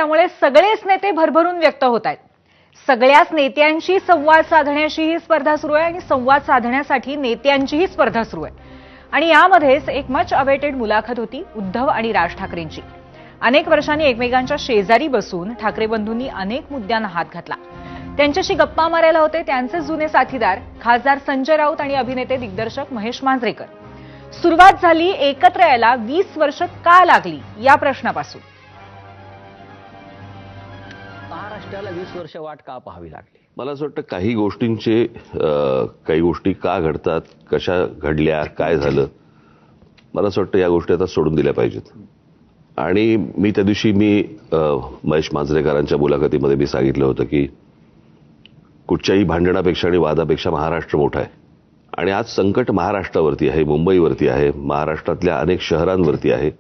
त्यामुळे सगळेच नेते भरभरून व्यक्त होत आहेत. सगळ्याच नेत्यांशी संवाद साधण्याची ही स्पर्धा सुरू आहे आणि संवाद साधण्यासाठी नेत्यांचीही स्पर्धा सुरू आहे. आणि यामध्येच एक मच अवेटेड मुलाखत होती उद्धव आणि राज ठाकरेंची. अनेक वर्षांनी एकमेकांच्या शेजारी बसून ठाकरे बंधूंनी अनेक मुद्द्यांना हात घातला. त्यांच्याशी गप्पा मारायला होते त्यांचे जुने साथीदार खासदार संजय राऊत आणि अभिनेते दिग्दर्शक महेश मांजरेकर. सुरुवात झाली एकत्र यायला 20 वर्ष का लागली या प्रश्नापासून. महाराष्ट्राला 20 वर्ष वाट का पाहावी लागली? मला असं वाटतं काही गोष्टी का घडतात, कशा घडल्या, काय झालं, मला असं वाटतं या गोष्टी आता सोडून दिल्या पाहिजेत. आणि मी त्या दिवशी महेश मांजरेकरांच्या मुलाखतीमध्ये मी सांगितलं होतं की कुठच्याही भांडणापेक्षा आणि वादापेक्षा महाराष्ट्र मोठा आहे. आणि आज संकट महाराष्ट्रावरती आहे, मुंबईवरती आहे, महाराष्ट्रातल्या अनेक शहरांवरती आहे.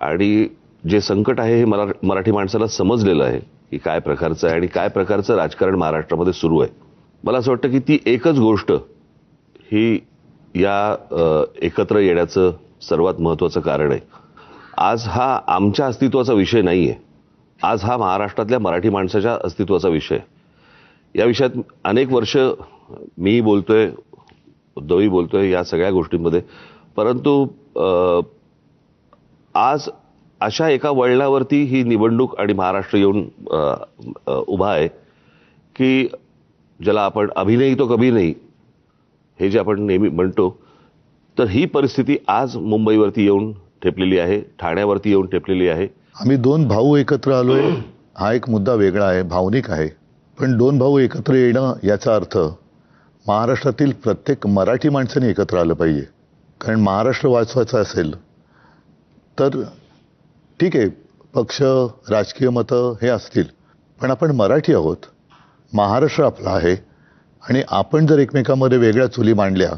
आणि जे संकट आहे हे मराठी माणसाला समजलेलं आहे की काय प्रकारचं आहे आणि काय प्रकारचं राजकारण महाराष्ट्रामध्ये सुरू आहे. मला असं वाटतं की ती एकच गोष्ट ही या एकत्र येण्याचं सर्वात महत्त्वाचं कारण आहे. आज हा आमच्या अस्तित्वाचा विषय नाही आहे, आज हा महाराष्ट्रातल्या मराठी माणसाच्या अस्तित्वाचा विषय. या विषयात अनेक वर्ष मी बोलतोय, उद्धवही बोलतोय या सगळ्या गोष्टींमध्ये. परंतु आज अशा एका वळणावरती ही निवडणूक आणि महाराष्ट्र येऊन उभा आहे की ज्याला आपण अभी नहीं तो कभी नहीं हे जे आपण नेहमी म्हणतो, तर ही परिस्थिती आज मुंबईवरती येऊन ठेपलेली आहे, ठाण्यावरती येऊन ठेपलेली आहे. आम्ही दोन भाऊ एकत्र आलोय हा एक मुद्दा वेगळा आहे, भावनिक आहे. पण दोन भाऊ एकत्र येणं याचा अर्थ महाराष्ट्रातील प्रत्येक मराठी माणसाने एकत्र आलं पाहिजे. कारण महाराष्ट्र वाचवायचा असेल तर ठीक आहे, पक्ष, राजकीय मतं हे असतील, पण आपण मराठी आहोत, महाराष्ट्र आपला आहे. आणि आपण जर एकमेकांमध्ये वेगळ्या चुली मांडल्या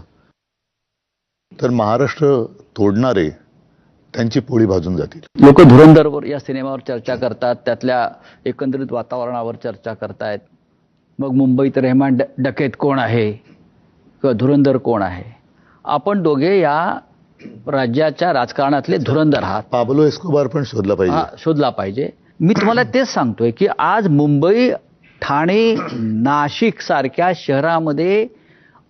तर महाराष्ट्र तोडणारे त्यांची पोळी भाजून जातील. लोक धुरंधरवर या सिनेमावर चर्चा करतात, त्यातल्या एकंदरीत वातावरणावर चर्चा करतायत. मग मुंबईत रेहमान डकेत कोण आहे किंवा धुरंधर कोण आहे? आपण दोघे या राज्याच्या राजकारणातले धुरंधर आहात. पाब्लो एस्कोबार पण शोधला पाहिजे. मी तुम्हाला तेच सांगतोय की आज मुंबई, ठाणे, नाशिक सारख्या शहरामध्ये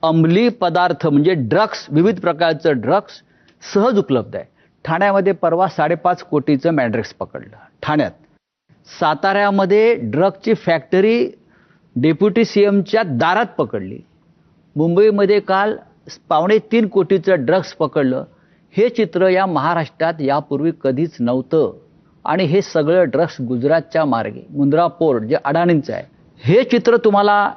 अंमली पदार्थ म्हणजे ड्रग्स, विविध प्रकारचं ड्रग्स सहज उपलब्ध आहे. ठाण्यामध्ये परवा 5.5 कोटीचं मॅड्रेक्स पकडलं ठाण्यात. साताऱ्यामध्ये ड्रगची फॅक्टरी डेप्युटी सीएमच्या दारात पकडली. मुंबईमध्ये काल 2.25 कोटीचं ड्रग्स पकडलं. हे चित्र या महाराष्ट्रात यापूर्वी कधीच नव्हतं. आणि हे सगळं ड्रग्स गुजरातच्या मार्गे, मुंद्रा पोर्ट जे अडाणींचं आहे, हे चित्र तुम्हाला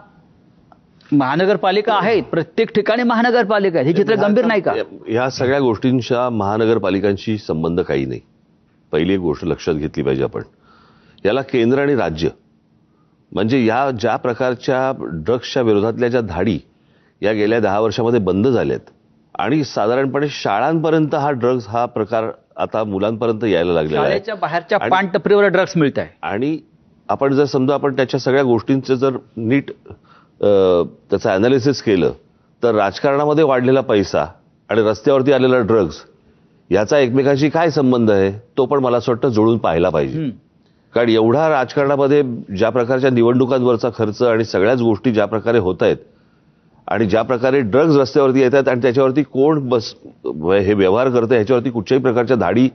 महानगरपालिका आहेत, प्रत्येक ठिकाणी महानगरपालिका आहे. हे चित्र गंभीर नाही का? या सगळ्या गोष्टींच्या महानगरपालिकांशी संबंध काही नाही. पहिली एक गोष्ट लक्षात घेतली पाहिजे आपण, याला केंद्र आणि राज्य म्हणजे या ज्या प्रकारच्या ड्रग्सच्या विरोधातल्या ज्या धाडी या गेल्या 10 वर्षामध्ये बंद झाल्यात आणि साधारणपणे शाळांपर्यंत हा ड्रग्स हा प्रकार आता मुलांपर्यंत यायला लागलेला आहे. शाळेच्या बाहेरच्या पानटपरीवर ड्रग्स मिळत आहे. आणि आपण जर समजा आपण त्याच्या सगळ्या गोष्टींचं जर नीट त्याचं अनालिसिस केलं तर राजकारणामध्ये वाढलेला पैसा आणि रस्त्यावरती आलेला ड्रग्स याचा एकमेकांशी काय संबंध आहे तो पण मला असं वाटतं जुळून पाहायला पाहिजे. कारण एवढा राजकारणामध्ये ज्या प्रकारच्या निवडणुकांवरचा खर्च आणि सगळ्याच गोष्टी ज्या प्रकारे होत आहेत आणि ज्या प्रकारे ड्रग्ज रस्त्यावरती येतात आणि त्याच्यावरती कोण हे व्यवहार करतं ह्याच्यावरती कुठच्याही प्रकारच्या धाडी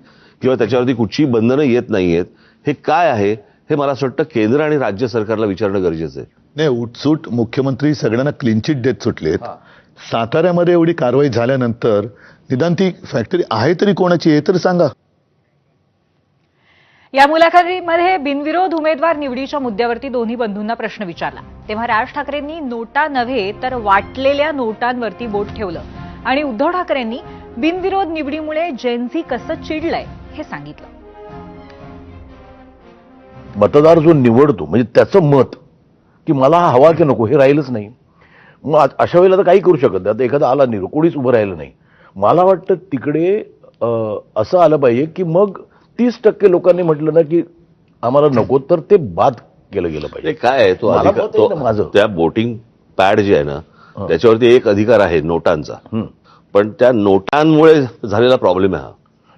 किंवा त्याच्यावरती कुठचीही बंधनं येत नाहीयेत, हे काय आहे हे मला असं वाटतं केंद्र आणि राज्य सरकारला विचारणं गरजेचं आहे. नाही, उठसूट मुख्यमंत्री सगळ्यांना क्लीन चिट देत सुटलेत. साताऱ्यामध्ये एवढी कारवाई झाल्यानंतर निदान ती फॅक्टरी आहे तरी कोणाची हे तर सांगा. या मुलाखतीमध्ये बिनविरोध उमेदवार निवडीच्या मुद्द्यावरती दोन्ही बंधूंना प्रश्न विचारला. तेव्हा राज ठाकरेंनी नोटा नव्हे तर वाटलेल्या नोटांवरती बोट ठेवलं आणि उद्धव ठाकरेंनी बिनविरोध निवडीमुळे जेनझी कसं चिडलंय हे सांगितलं. मतदार जो निवडतो म्हणजे त्याचं मत की मला हा हवा की नको हे राहिलंच नाही. मग अशा वेळेला तर काही करू शकत नाही. आता एखादा आला नाही, कोणीच उभं राहिलं नाही. मला वाटतं तिकडे असं आलं पाहिजे की मग 30% लोकांनी म्हटलं ना की आम्हाला नको तर ते बाद केलं गेलं पाहिजे. काय आहे तो माझं त्या वोटिंग पॅड जे आहे ना त्याच्यावरती एक अधिकार आहे नोटांचा, पण त्या नोटांमुळे झालेला प्रॉब्लेम आहे हा.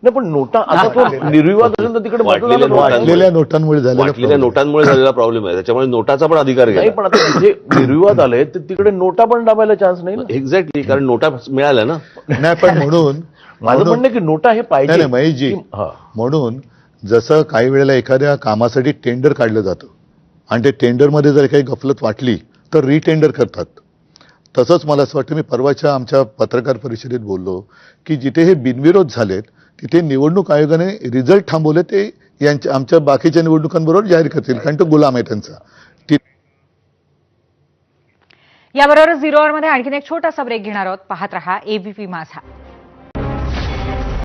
नाही पण नोटा आता तो निर्विवाद असेल तर तिकडे वाटलेल्या मतदानाला नोटांमुळे- वाटलेल्या नोटांमुळे झालेला वाटलेल्या problem. नोटांमुळे झालेला प्रॉब्लेम आहे, त्याच्यामुळे नोटाचा पण अधिकार नाही घ्या. पण आता तिथे निर्विवाद आले तर तिकडे नोटा पण दाबायला चान्स नाही ना. एक्झॅक्टली, कारण नोटा मिळाल्या ना. नाही पण म्हणून माझं म्हणणं आहे की नोटा हे पाहिजे. नाही महेशजी, हा. म्हणून जसं काही वेळेला एखाद्या कामासाठी टेंडर काढलं जातं आणि ते टेंडरमध्ये जर काही गफलत वाटली तर रिटेंडर करतात. तसंच मला असं वाटतं, मी परवाच्या आमच्या पत्रकार परिषदेत बोललो की जिथे हे बिनविरोध झालेत तिथे निवडणूक आयोगाने रिझल्ट थांबवले, ते यांच्या आमच्या बाकीच्या निवडणुकांबरोबर जाहीर करतील, कारण तो गुलाम आहे त्यांचा. याबरोबरच 0 मध्ये आणखीन एक छोटासा ब्रेक घेणार आहोत. पाहत रहा एबीपी माझा.